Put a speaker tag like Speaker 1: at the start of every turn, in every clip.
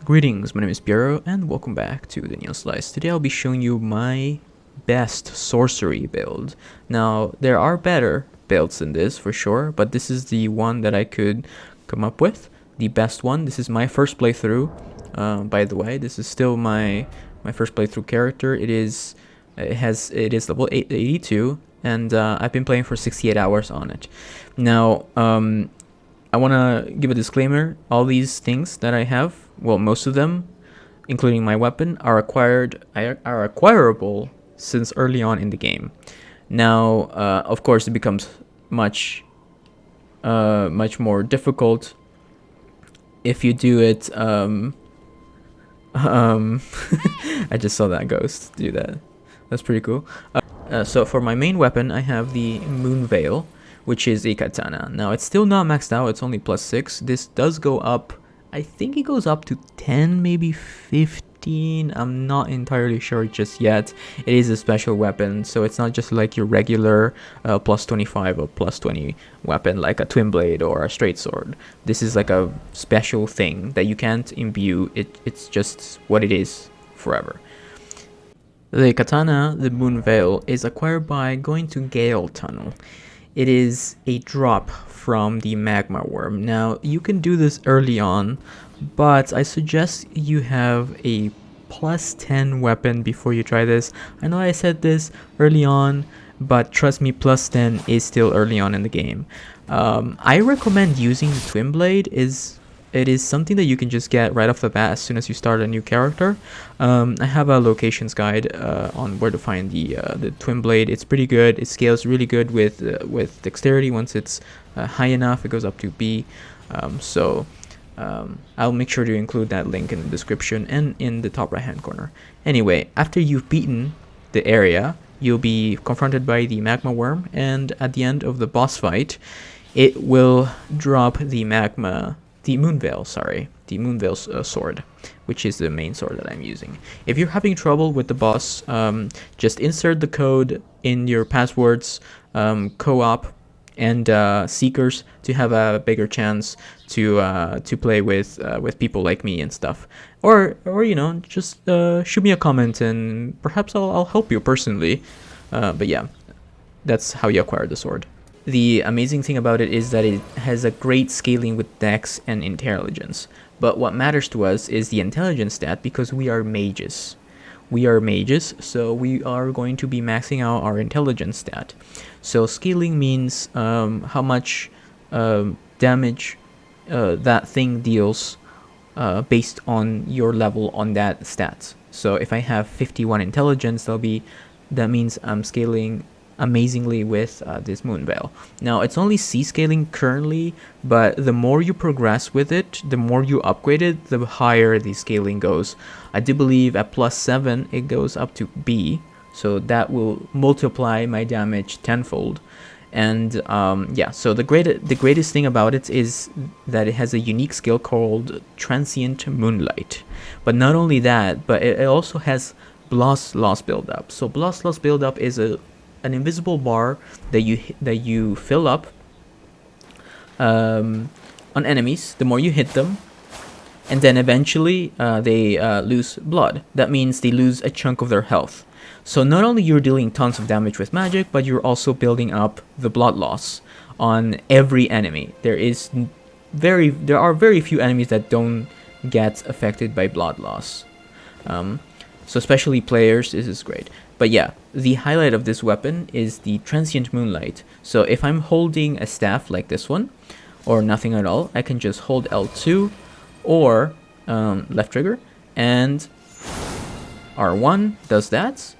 Speaker 1: Greetings, my name is Piero, and welcome back to the Neon Slice. Today I'll be showing you my best sorcery build. Now, there are better builds than this, for sure, but this is the one that I could come up with. The best one. This is my first playthrough, by the way. This is still my first playthrough character. It is level 82, and I've been playing for 68 hours on it. Now, I want to give a disclaimer. All these things that I have, well, most of them, including my weapon, are acquirable since early on in the game. Now, of course, it becomes much more difficult if you do it. I just saw that ghost do that. That's pretty cool. So for my main weapon, I have the Moonveil, which is a katana. Now, it's still not maxed out. It's only +6. This does go up. I think it goes up to 10, maybe 15. I'm not entirely sure just yet. It is a special weapon, so it's not just like your regular +25 or +20 weapon like a twin blade or a straight sword. This is like a special thing that you can't imbue. It's just what it is forever. The katana, the Moonveil, is acquired by going to Gale Tunnel. It is a drop from the magma worm. Now, you can do this early on, but I suggest you have a +10 weapon before you try this. I know I said this early on, but trust me, +10 is still early on in the game. I recommend using the twin blade. It is something that you can just get right off the bat as soon as you start a new character. I have a locations guide on where to find the twin blade. It's pretty good. It scales really good with dexterity. Once it's high enough, it goes up to B. I'll make sure to include that link in the description and in the top right hand corner. Anyway, after you've beaten the area, you'll be confronted by the magma worm, and at the end of the boss fight, it will drop the Moonveil sword, which is the main sword that I'm using. If you're having trouble with the boss, just insert the code in your passwords, co-op and seekers, to have a bigger chance to play with people like me and stuff. Or just shoot me a comment and perhaps I'll help you personally. But yeah, that's how you acquire the sword. The amazing thing about it is that it has a great scaling with dex and intelligence. But what matters to us is the intelligence stat, because we are mages. So we are going to be maxing out our intelligence stat. So scaling means how much damage that thing deals based on your level on that stat. So if I have 51 intelligence, that means I'm scaling amazingly with this Moonveil. Now, it's only C scaling currently, but the more you progress with it, the more you upgrade it, the higher the scaling goes. I do believe at +7 it goes up to B, so that will multiply my damage tenfold. And yeah, so the greatest thing about it is that it has a unique skill called Transient Moonlight. But not only that, but it also has Blast Loss Buildup. So Blast Loss Buildup is an invisible bar that you fill up on enemies the more you hit them, and then eventually they lose blood. That means they lose a chunk of their health. So not only you're dealing tons of damage with magic, but you're also building up the blood loss on every enemy. There are very few enemies that don't get affected by blood loss. So especially players, this is great. But yeah, the highlight of this weapon is the Transient Moonlight. So if I'm holding a staff like this one, or nothing at all, I can just hold L2 or left trigger, and R1 does that,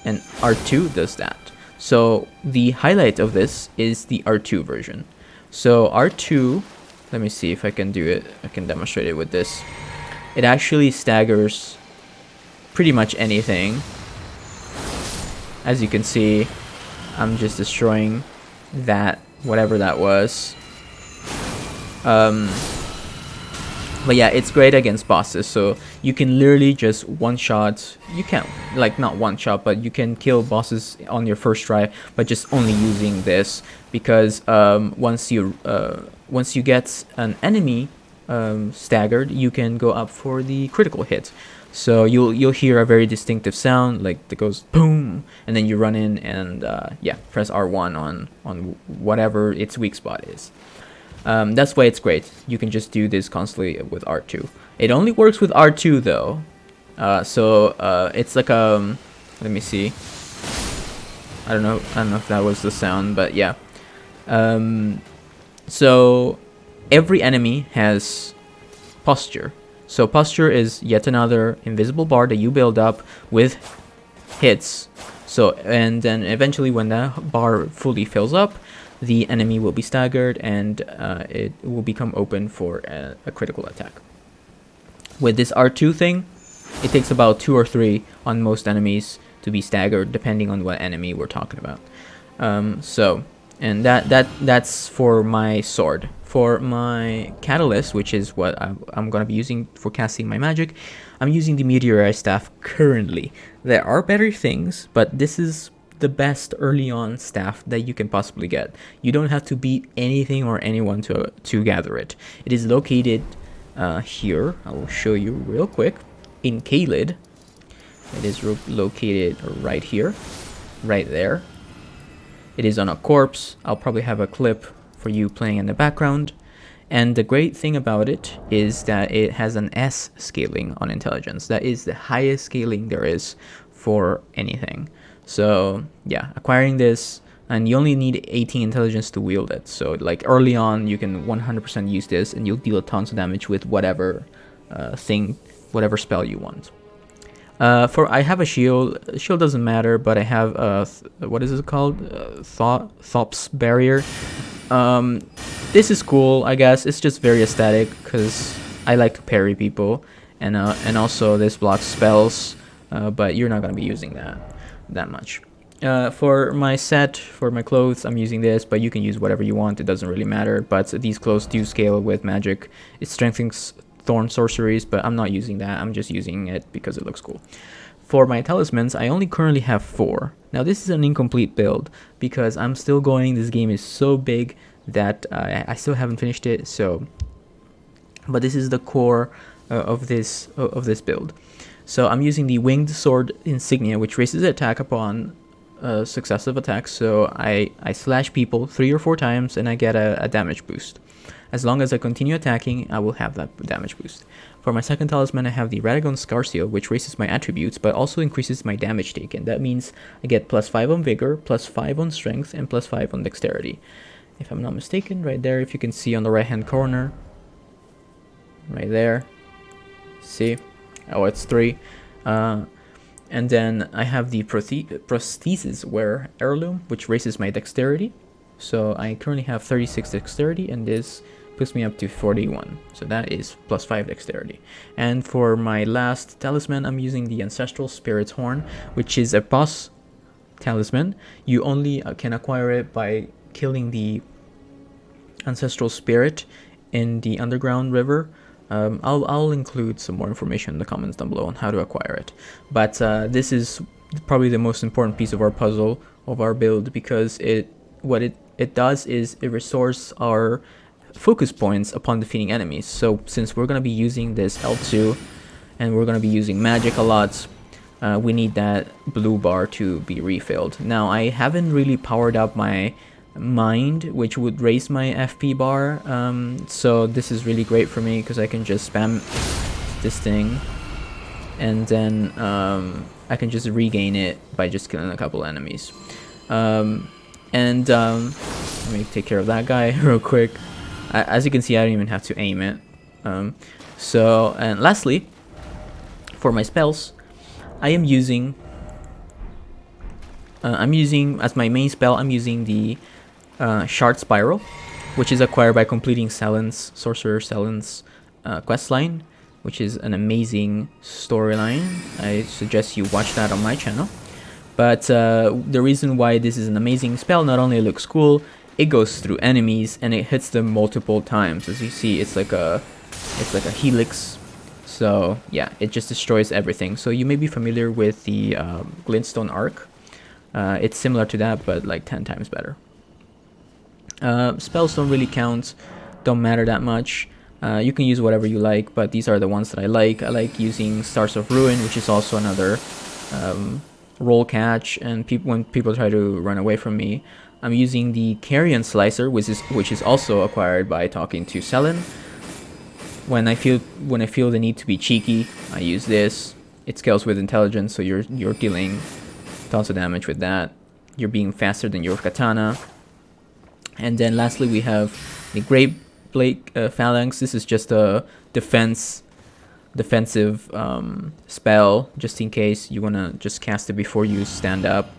Speaker 1: and R2 does that. So the highlight of this is the R2 version. So R2, let me see if I can do it. I can demonstrate it with this. It actually staggers pretty much anything. As you can see, I'm just destroying that, whatever that was. But yeah, it's great against bosses, so you can literally just one-shot. You can't, like, not one-shot, but you can kill bosses on your first try by just only using this, because once you get an enemy staggered, you can go up for the critical hit. So you'll hear a very distinctive sound like that goes boom, and then you run in and yeah, press R1 on whatever its weak spot is. That's why it's great. You can just do this constantly with R2. It only works with R2 though. It's like let me see. I don't know if that was the sound, but yeah. So every enemy has posture. So posture is yet another invisible bar that you build up with hits. So, and then eventually when that bar fully fills up, the enemy will be staggered and it will become open for a critical attack. With this R2 thing, it takes about 2 or 3 on most enemies to be staggered, depending on what enemy we're talking about. And that's for my sword. For my catalyst, which is what I'm going to be using for casting my magic, I'm using the Meteorite staff currently. There are better things, but this is the best early on staff that you can possibly get. You don't have to beat anything or anyone to gather it. It is located here. I will show you real quick. In Caelid, it is located right here, right there. It is on a corpse. I'll probably have a clip for you playing in the background. And the great thing about it is that it has an S scaling on intelligence. That is the highest scaling there is for anything. So yeah, acquiring this, and you only need 18 intelligence to wield it. So like early on, you can 100% use this and you'll deal tons of damage with whatever whatever spell you want. I have a shield. Shield doesn't matter, but I have what is it called? Thops barrier. This is cool, I guess. It's just very aesthetic because I like to parry people, and also this blocks spells. But you're not gonna be using that much. For my set, for my clothes, I'm using this, but you can use whatever you want. It doesn't really matter. But these clothes do scale with magic. It strengthens thorn sorceries, but I'm not using that. I'm just using it because it looks cool. For my talismans, I only currently have 4. Now this is an incomplete build because I'm still going. This game is so big that I still haven't finished it. But this is the core of this build. So I'm using the winged sword insignia, which raises attack upon successive attacks. So I slash people 3 or 4 times and I get a damage boost. As long as I continue attacking, I will have that damage boost. For my second talisman, I have the Radagon Scar Seal, which raises my attributes, but also increases my damage taken. That means I get +5 on Vigor, +5 on Strength, and +5 on Dexterity. If I'm not mistaken, right there, if you can see on the right-hand corner. Right there. See? Oh, it's 3. And then I have the Prosthesis Wear Heirloom, which raises my Dexterity. So I currently have 36 Dexterity, and this puts me up to 41. So that is +5 Dexterity. And for my last talisman, I'm using the Ancestral Spirit's Horn, which is a boss talisman. You only can acquire it by killing the Ancestral Spirit in the underground river. I'll include some more information in the comments down below on how to acquire it. But this is probably the most important piece of our puzzle, of our build, because what it does is it restores our focus points upon defeating enemies. So since we're going to be using this L2 and we're going to be using magic a lot, we need that blue bar to be refilled. Now I haven't really powered up my mind, which would raise my FP bar, so this is really great for me because I can just spam this thing and then I can just regain it by just killing a couple enemies. Let me take care of that guy real quick. As you can see, I don't even have to aim it. And lastly, for my spells, I'm using as my main spell, I'm using the Shard Spiral, which is acquired by completing Sorcerer Selen's questline, which is an amazing storyline. I suggest you watch that on my channel. But the reason why this is an amazing spell, not only it looks cool, it goes through enemies and it hits them multiple times. As you see, it's like a helix. So yeah, it just destroys everything. So you may be familiar with the Glintstone Arc. It's similar to that, but like 10 times better. Spells don't really count, don't matter that much. You can use whatever you like, but these are the ones that I like. I like using Stars of Ruin, which is also another roll catch, and when people try to run away from me, I'm using the Carrion Slicer, which is also acquired by talking to Selen. When I feel the need to be cheeky, I use this. It scales with intelligence, so you're dealing tons of damage with that. You're being faster than your katana. And then lastly, we have the Great Blade Phalanx. This is just a defensive spell, just in case you want to just cast it before you stand up.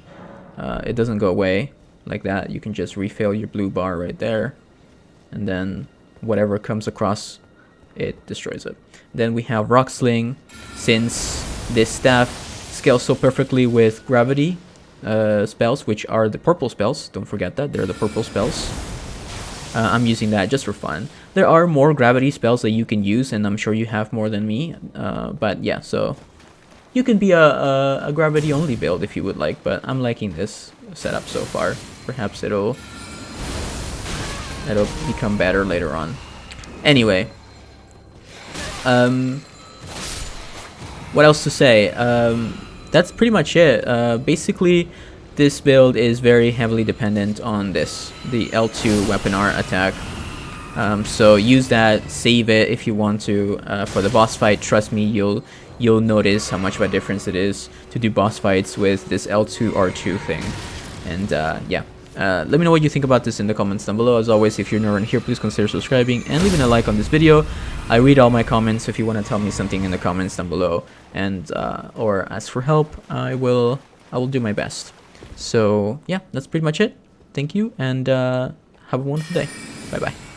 Speaker 1: It doesn't go away like that. You can just refill your blue bar right there, and then whatever comes across, it destroys it. Then we have Rock Sling. Since this staff scales so perfectly with gravity spells, which are the purple spells, don't forget that, they're the purple spells. I'm using that just for fun. There are more gravity spells that you can use, and I'm sure you have more than me. But yeah, so you can be a gravity only build if you would like, but I'm liking this setup so far. Perhaps it'll become better later on. Anyway, what else to say? That's pretty much it. Basically, this build is very heavily dependent on the L2 weaponar attack. So use that, save it if you want to. For the boss fight, trust me, you'll notice how much of a difference it is to do boss fights with this L2 R2 thing. And yeah. Let me know what you think about this in the comments down below. As always, if you're new around here, please consider subscribing and leaving a like on this video. I read all my comments, so if you want to tell me something in the comments down below and or ask for help, I will do my best. So yeah, that's pretty much it. Thank you, and have a wonderful day. Bye bye.